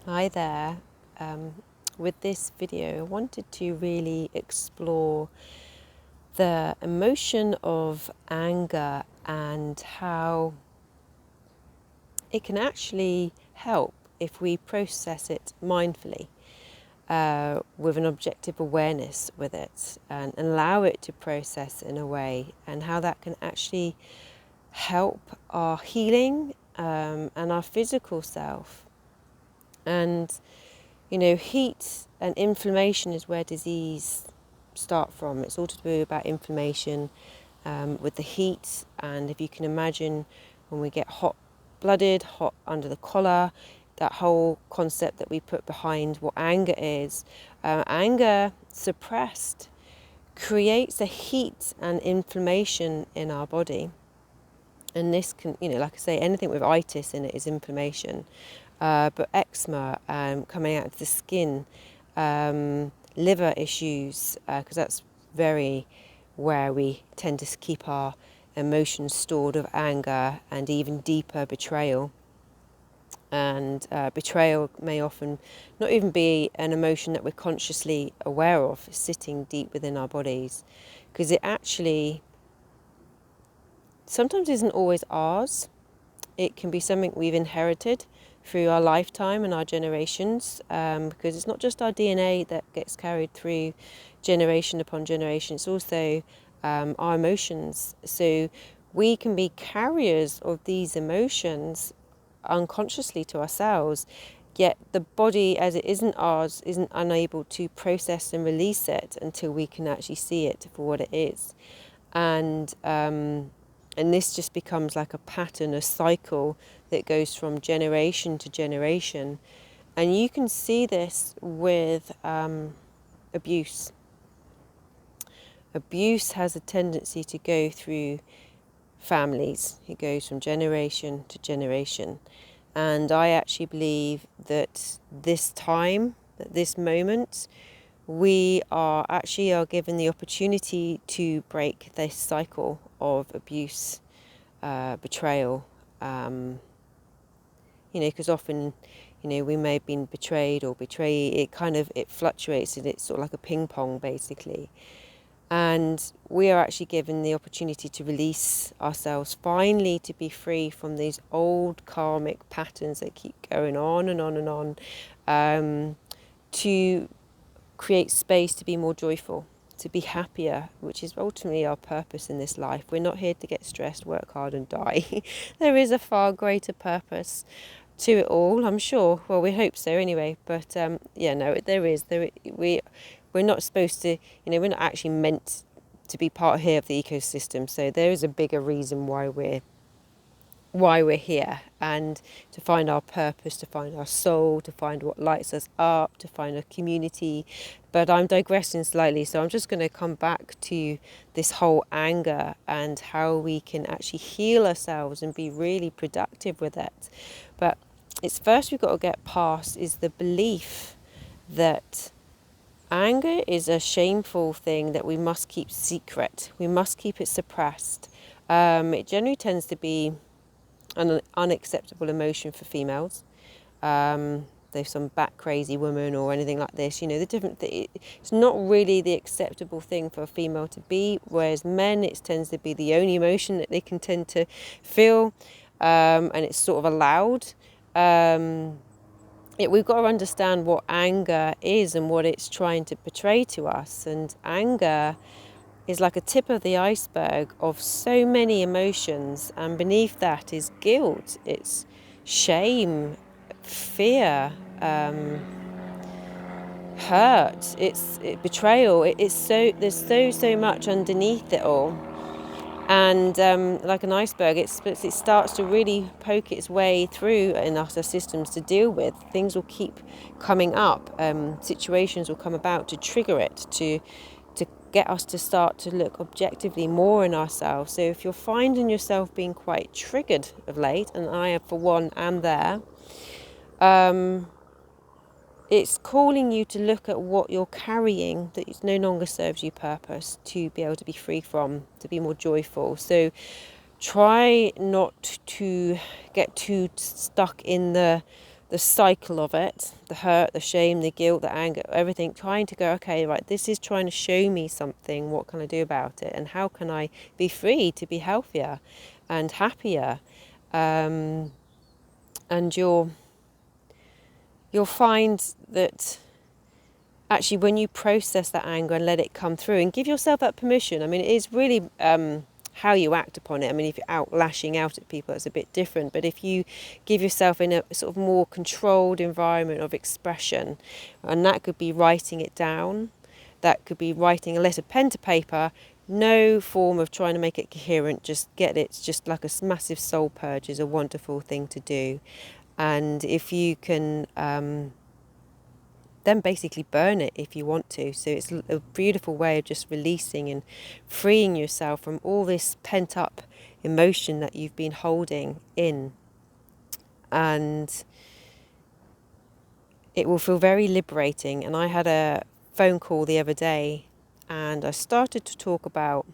Hi there. With this video, I wanted to really explore the emotion of anger and how it can actually help if we process it mindfully, with an objective awareness with it, and allow it to process in a way, and how that can actually help our healing and our physical self. And heat and inflammation is where disease start from. It's all to do about inflammation with the heat. And if you can imagine, when we get hot-blooded, hot under the collar, that whole concept that we put behind what anger is, anger suppressed creates a heat and inflammation in our body. And this can, like I say, anything with itis in it is inflammation. But eczema coming out of the skin, liver issues, because that's very where we tend to keep our emotions stored of anger, and even deeper betrayal. And betrayal may often not even be an emotion that we're consciously aware of, sitting deep within our bodies, because it actually sometimes isn't always ours. It can be something we've inherited through our lifetime and our generations, because it's not just our DNA that gets carried through generation upon generation, it's also our emotions. So we can be carriers of these emotions unconsciously to ourselves, yet the body, as it isn't ours, isn't unable to process and release it until we can actually see it for what it is. And this just becomes like a pattern, a cycle that goes from generation to generation. And you can see this with abuse. Abuse has a tendency to go through families. It goes from generation to generation. And I actually believe that this time, at this moment, we are given the opportunity to break this cycle of abuse, betrayal. Because often, we may have been betrayed or betray. It fluctuates, and it's sort of like a ping pong, basically. And we are actually given the opportunity to release ourselves, finally, to be free from these old karmic patterns that keep going on and on and on, to create space to be more joyful, to be happier, which is ultimately our purpose in this life. We're not here to get stressed, work hard and die. There is a far greater purpose to it all, I'm sure. Well, we hope so anyway. But no, there is. We're not supposed to, we're not actually meant to be part here of the ecosystem. So there is a bigger reason why we're here, and to find our purpose, to find our soul, to find what lights us up, to find a community. But I'm digressing slightly, so I'm just going to come back to this whole anger and how we can actually heal ourselves and be really productive with it. But it's first we've got to get past is the belief that anger is a shameful thing that we must keep secret. We must keep it suppressed. It generally tends to be an unacceptable emotion for females. There's some bat crazy woman or anything like this, it's not really the acceptable thing for a female to be, whereas men, it tends to be the only emotion that they can tend to feel, and it's sort of allowed. We've got to understand what anger is and what it's trying to portray to us. And anger is like a tip of the iceberg of so many emotions, and beneath that is guilt, it's shame, fear, hurt, betrayal. There's so much underneath it all. And like an iceberg, it starts to really poke its way through in our systems to deal with. Things will keep coming up, situations will come about to trigger it, to get us to start to look objectively more in ourselves. So if you're finding yourself being quite triggered of late, and I, for one, am there, it's calling you to look at what you're carrying that no longer serves you purpose, to be able to be free from, to be more joyful. So try not to get too stuck in the the cycle of it, the hurt, the shame, the guilt, the anger, everything, trying to go, okay, right, this is trying to show me something. What can I do about it? And how can I be free to be healthier and happier? And you'll find that actually when you process that anger and let it come through and give yourself that permission, I mean, it is really how you act upon it. I mean, if you're out lashing out at people, it's a bit different. But if you give yourself in a sort of more controlled environment of expression, and that could be writing it down, that could be writing a letter, pen to paper, no form of trying to make it coherent, just get it. It's just like a massive soul purge is a wonderful thing to do. And if you can then basically burn it if you want to. So it's a beautiful way of just releasing and freeing yourself from all this pent up emotion that you've been holding in. And it will feel very liberating. And I had a phone call the other day and I started to talk about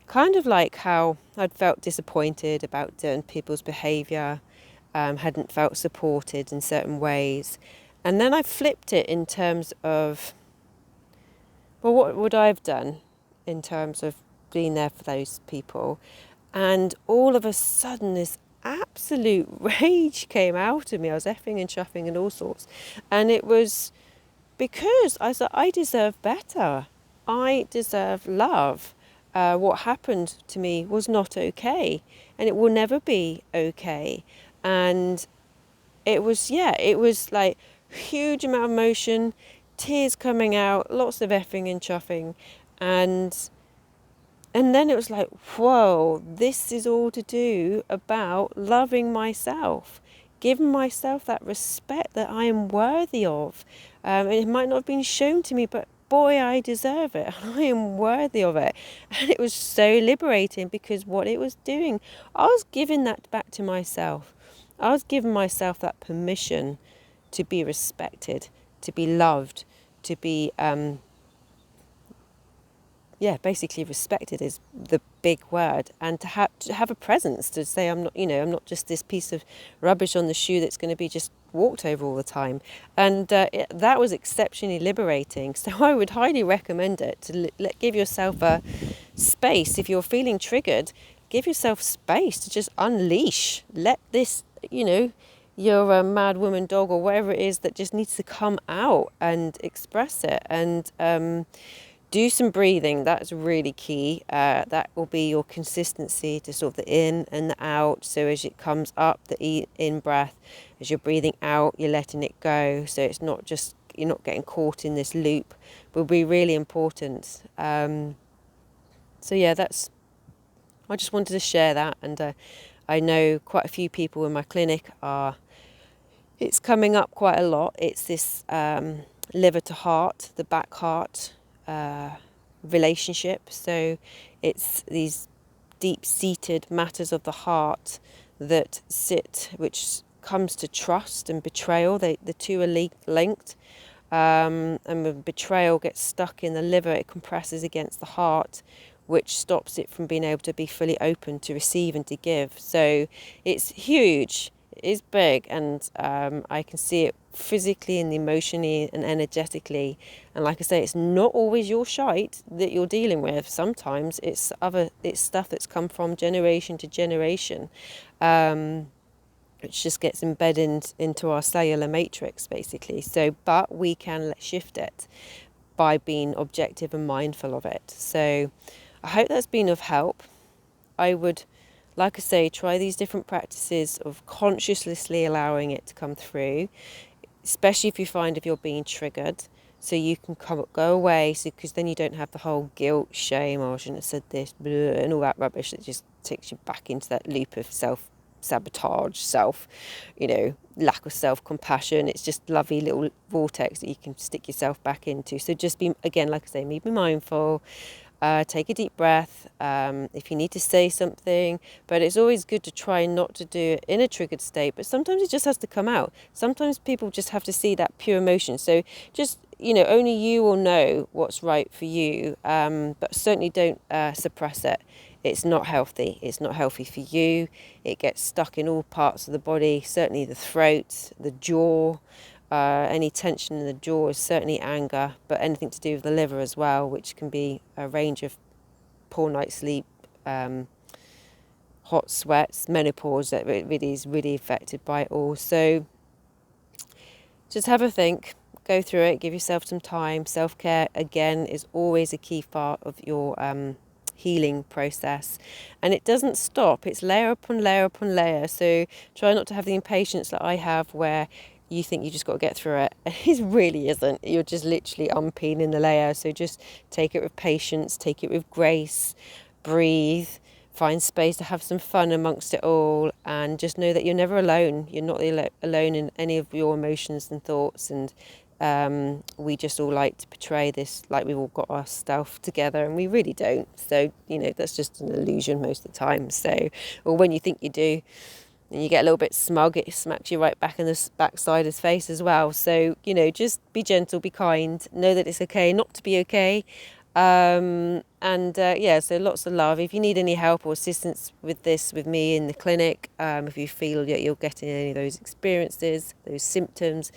kind of like how I'd felt disappointed about certain people's behaviour, hadn't felt supported in certain ways. And then I flipped it in terms of, well, what would I have done in terms of being there for those people? And all of a sudden, this absolute rage came out of me. I was effing and chuffing and all sorts. And it was because I thought, I deserve better. I deserve love. What happened to me was not okay. And it will never be okay. And it was like huge amount of emotion, tears coming out, lots of effing and chuffing, and then it was like, whoa, this is all to do about loving myself, giving myself that respect that I am worthy of. And it might not have been shown to me, but boy, I deserve it. I am worthy of it. And it was so liberating because what it was doing, I was giving that back to myself. I was giving myself that permission to be respected, to be loved, to be, basically respected is the big word. And to have a presence, to say I'm not just this piece of rubbish on the shoe that's going to be just walked over all the time. And that was exceptionally liberating. So I would highly recommend it, to give yourself a space. If you're feeling triggered, give yourself space to just unleash. Let this, you're a mad woman dog or whatever it is that just needs to come out and express it. And do some breathing. That's really key. That will be your consistency to sort of the in and the out. So as it comes up, the in breath, as you're breathing out, you're letting it go. So it's not just, you're not getting caught in this loop, will be really important. I just wanted to share that. And I know quite a few people in my clinic it's coming up quite a lot. It's this liver to heart, the back heart relationship. So it's these deep-seated matters of the heart that which comes to trust and betrayal. The two are linked. And when betrayal gets stuck in the liver, it compresses against the heart, which stops it from being able to be fully open to receive and to give. So it's huge, it is big, and I can see it physically and emotionally and energetically. And like I say, it's not always your shite that you're dealing with. Sometimes it's stuff that's come from generation to generation, which just gets embedded into our cellular matrix, basically. So, but we can shift it by being objective and mindful of it. So I hope that's been of help. I would, like I say, try these different practices of consciously allowing it to come through, especially if you find if you're being triggered, so you can go away, because then you don't have the whole guilt, shame, I shouldn't have said this, blah, and all that rubbish that just takes you back into that loop of self-sabotage, lack of self-compassion. It's just lovely little vortex that you can stick yourself back into. So just be, again, like I say, be mindful. Take a deep breath if you need to say something, but it's always good to try not to do it in a triggered state. But sometimes it just has to come out. Sometimes people just have to see that pure emotion. So just, only you will know what's right for you, but certainly don't suppress it it's not healthy. It's not healthy for you. It gets stuck in all parts of the body, certainly the throat, the jaw. Any tension in the jaw is certainly anger, but anything to do with the liver as well, which can be a range of poor night's sleep, hot sweats, menopause, that really is really affected by it all. So just have a think, go through it, give yourself some time. Self-care, again, is always a key part of your healing process, and it doesn't stop. It's layer upon layer upon layer, so try not to have the impatience that I have where you think you just got to get through it. It really isn't. You're just literally unpeeling the layer. So just take it with patience, take it with grace, breathe, find space to have some fun amongst it all, and just know that you're never alone. You're not alone in any of your emotions and thoughts, and we just all like to portray this like we've all got our stuff together, and we really don't. So, that's just an illusion most of the time. So, or when you think you do, and you get a little bit smug, it smacks you right back in the backside of the face as well. So, just be gentle, be kind, know that it's okay not to be okay. So lots of love. If you need any help or assistance with this with me in the clinic, if you feel that you're getting any of those experiences, those symptoms,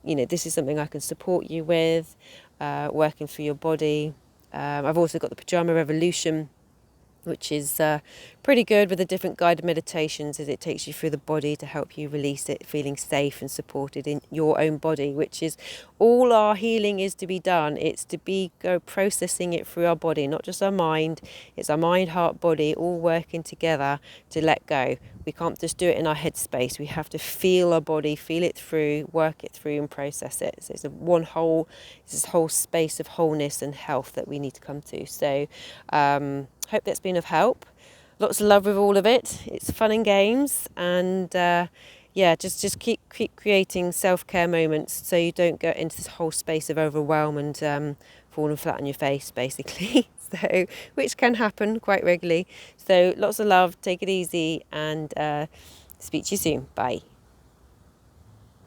this is something I can support you with, working through your body. I've also got the Pajama Revolution, which is pretty good with the different guided meditations as it takes you through the body to help you release it, feeling safe and supported in your own body, which is all our healing is to be done. It's to go processing it through our body, not just our mind. It's our mind, heart, body all working together to let go. We can't just do it in our head space. We have to feel our body, feel it through, work it through and process it. So it's this whole space of wholeness and health that we need to come to. So hope that's been of help. Lots of love with all of it. It's fun and games, and just keep creating self-care moments so you don't go into this whole space of overwhelm and falling flat on your face, basically. So, which can happen quite regularly. So lots of love, take it easy, and speak to you soon. Bye.